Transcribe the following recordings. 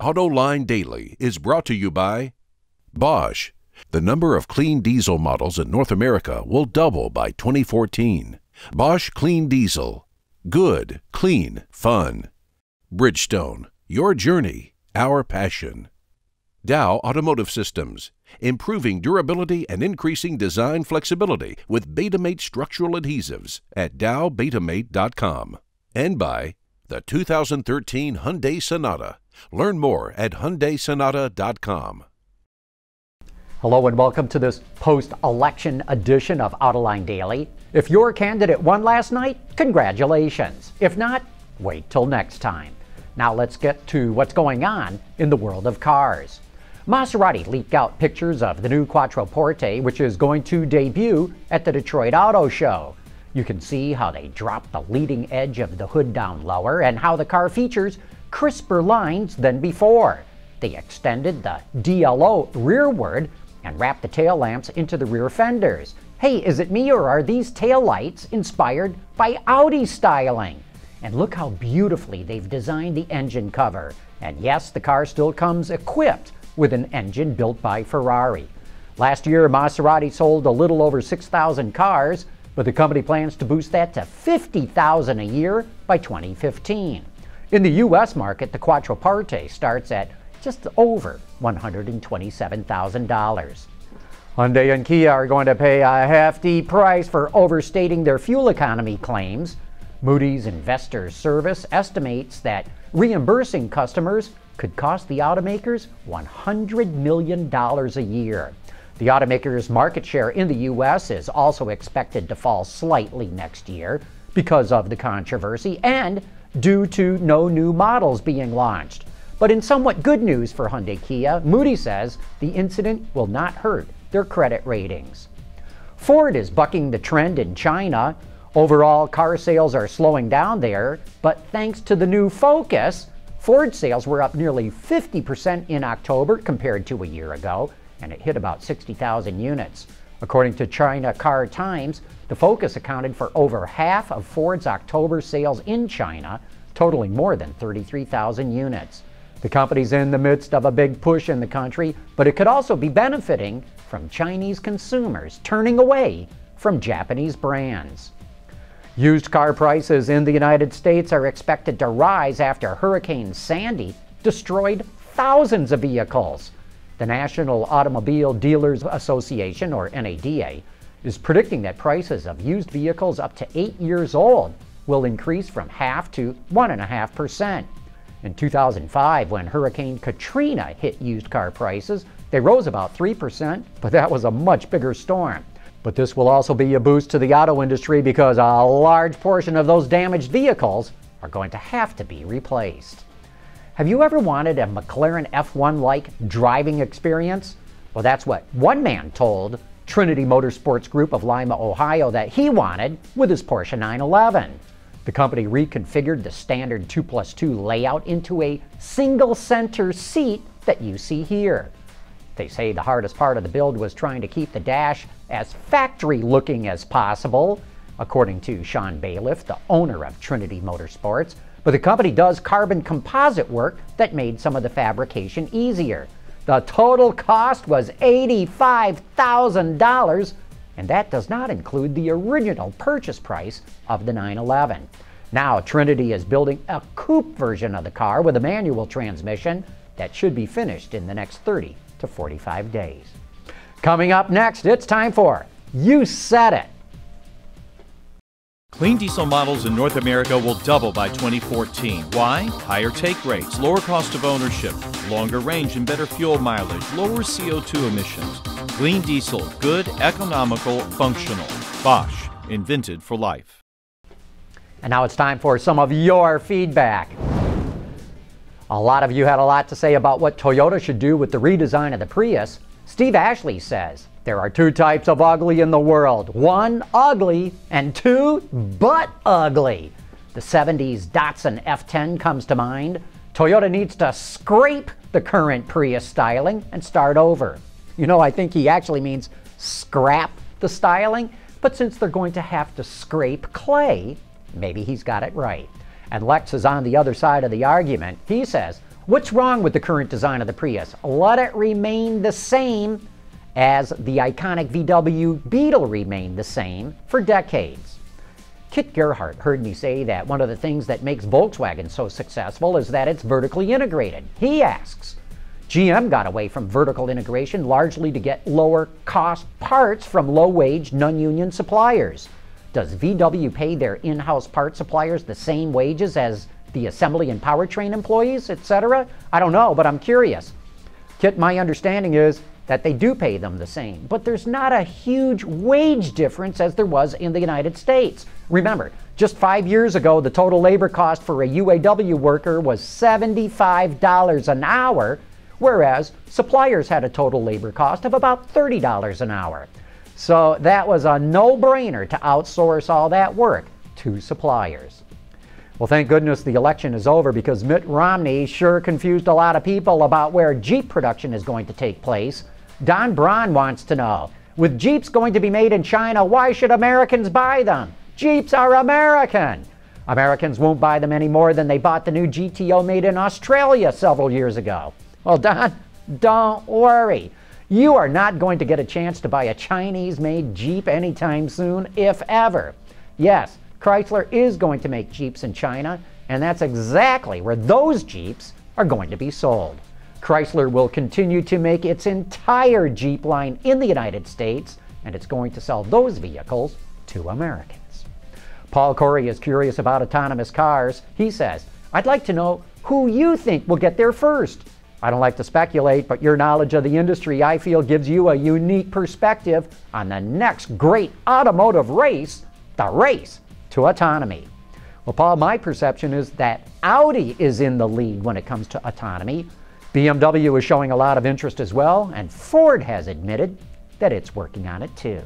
Autoline Daily is brought to you by Bosch. The number of clean diesel models in North America will double by 2014. Bosch Clean Diesel. Good, clean, fun. Bridgestone. Your journey, our passion. Dow Automotive Systems. Improving durability and increasing design flexibility with Betamate structural adhesives at dowbetamate.com. And by the 2013 Hyundai Sonata. Learn more at HyundaiSonata.com. Hello and welcome to this post-election edition of Autoline Daily. If your candidate won last night, congratulations. If not, wait till next time. Now let's get to what's going on in the world of cars. Maserati leaked out pictures of the new Quattroporte, which is going to debut at the Detroit Auto Show. You can see how they dropped the leading edge of the hood down lower and how the car features crisper lines than before. They extended the DLO rearward and wrapped the tail lamps into the rear fenders. Hey, is it me or are these tail lights inspired by Audi styling? And look how beautifully they've designed the engine cover. And yes, the car still comes equipped with an engine built by Ferrari. Last year, Maserati sold a little over 6,000 cars, but the company plans to boost that to 50,000 a year by 2015. In the U.S. market, the Quattroporte starts at just over $127,000. Hyundai and Kia are going to pay a hefty price for overstating their fuel economy claims. Moody's Investors Service estimates that reimbursing customers could cost the automakers $100 million a year. The automakers' market share in the U.S. is also expected to fall slightly next year because of the controversy and due to no new models being launched. But in somewhat good news for Hyundai Kia, Moody's says the incident will not hurt their credit ratings. Ford is bucking the trend in China. Overall, car sales are slowing down there, but thanks to the new Focus, Ford sales were up nearly 50% in October compared to a year ago, and it hit about 60,000 units. According to China Car Times, the Focus accounted for over half of Ford's October sales in China, totaling more than 33,000 units. The company's in the midst of a big push in the country, but it could also be benefiting from Chinese consumers turning away from Japanese brands. Used car prices in the United States are expected to rise after Hurricane Sandy destroyed thousands of vehicles. The National Automobile Dealers Association, or NADA, is predicting that prices of used vehicles up to 8 years old will increase from 0.5% to 1.5%. In 2005, when Hurricane Katrina hit used car prices, they rose about 3%, but that was a much bigger storm. But this will also be a boost to the auto industry because a large portion of those damaged vehicles are going to have to be replaced. Have you ever wanted a McLaren F1-like driving experience? Well, that's what one man told Trinity Motorsports Group of Lima, Ohio that he wanted with his Porsche 911. The company reconfigured the standard 2+2 layout into a single center seat that you see here. They say the hardest part of the build was trying to keep the dash as factory-looking as possible, according to Sean Bailiff, the owner of Trinity Motorsports. But the company does carbon composite work that made some of the fabrication easier. The total cost was $85,000, and that does not include the original purchase price of the 911. Now Trinity is building a coupe version of the car with a manual transmission that should be finished in the next 30 to 45 days. Coming up next, it's time for You Said It. Clean diesel models in North America will double by 2014. Why? Higher take rates, lower cost of ownership, longer range and better fuel mileage, lower CO2 emissions. Clean diesel, good, economical, functional. Bosch, invented for life. And now it's time for some of your feedback. A lot of you had a lot to say about what Toyota should do with the redesign of the Prius. Steve Ashley says, there are two types of ugly in the world. One, ugly, and two, but ugly. The 70s Datsun F10 comes to mind. Toyota needs to scrape the current Prius styling and start over. You know, I think he actually means scrap the styling, but since they're going to have to scrape clay, maybe he's got it right. And Lex is on the other side of the argument. He says, What's wrong with the current design of the Prius? Let it remain the same as the iconic VW Beetle remained the same for decades. Kit Gerhardt heard me say that one of the things that makes Volkswagen so successful is that it's vertically integrated. He asks, GM got away from vertical integration largely to get lower cost parts from low-wage, non-union suppliers. Does VW pay their in-house part suppliers the same wages as the assembly and powertrain employees, etc.? I don't know, but I'm curious. Kit, my understanding is that they do pay them the same, but there's not a huge wage difference as there was in the United States. Remember, just 5 years ago, the total labor cost for a UAW worker was $75 an hour, whereas suppliers had a total labor cost of about $30 an hour. So that was a no-brainer to outsource all that work to suppliers. Well, thank goodness the election is over, because Mitt Romney sure confused a lot of people about where Jeep production is going to take place. Don Braun wants to know, with Jeeps going to be made in China, why should Americans buy them? Jeeps are American. Americans won't buy them any more than they bought the new GTO made in Australia several years ago. Well, Don, don't worry. You are not going to get a chance to buy a Chinese-made Jeep anytime soon, if ever. Yes, Chrysler is going to make Jeeps in China, and that's exactly where those Jeeps are going to be sold. Chrysler will continue to make its entire Jeep line in the United States, and it's going to sell those vehicles to Americans. Paul Corey is curious about autonomous cars. He says, I'd like to know who you think will get there first. I don't like to speculate, but your knowledge of the industry, I feel, gives you a unique perspective on the next great automotive race, the race to autonomy. Well, Paul, my perception is that Audi is in the lead when it comes to autonomy. BMW is showing a lot of interest as well, and Ford has admitted that it's working on it too.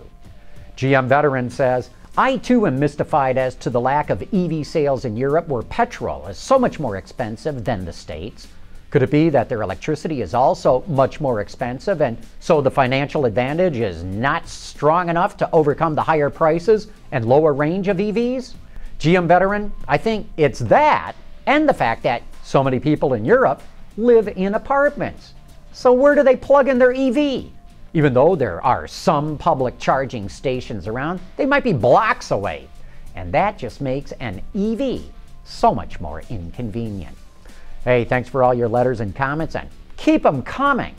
GM veteran says, I too am mystified as to the lack of EV sales in Europe, where petrol is so much more expensive than the States. Could it be that their electricity is also much more expensive, and so the financial advantage is not strong enough to overcome the higher prices and lower range of EVs? GM veteran, I think it's that, and the fact that so many people in Europe live in apartments. So where do they plug in their EV? Even though there are some public charging stations around, they might be blocks away. And that just makes an EV so much more inconvenient. Hey, thanks for all your letters and comments, and keep them coming.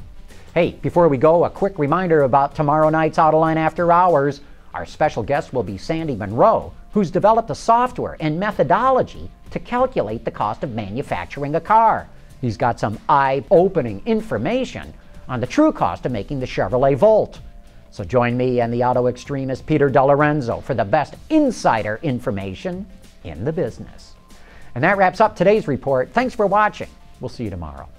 Hey, before we go, a quick reminder about tomorrow night's Autoline After Hours. Our special guest will be Sandy Monroe, who's developed a software and methodology to calculate the cost of manufacturing a car. He's got some eye-opening information on the true cost of making the Chevrolet Volt. So join me and the auto extremist Peter DeLorenzo for the best insider information in the business. And that wraps up today's report. Thanks for watching. We'll see you tomorrow.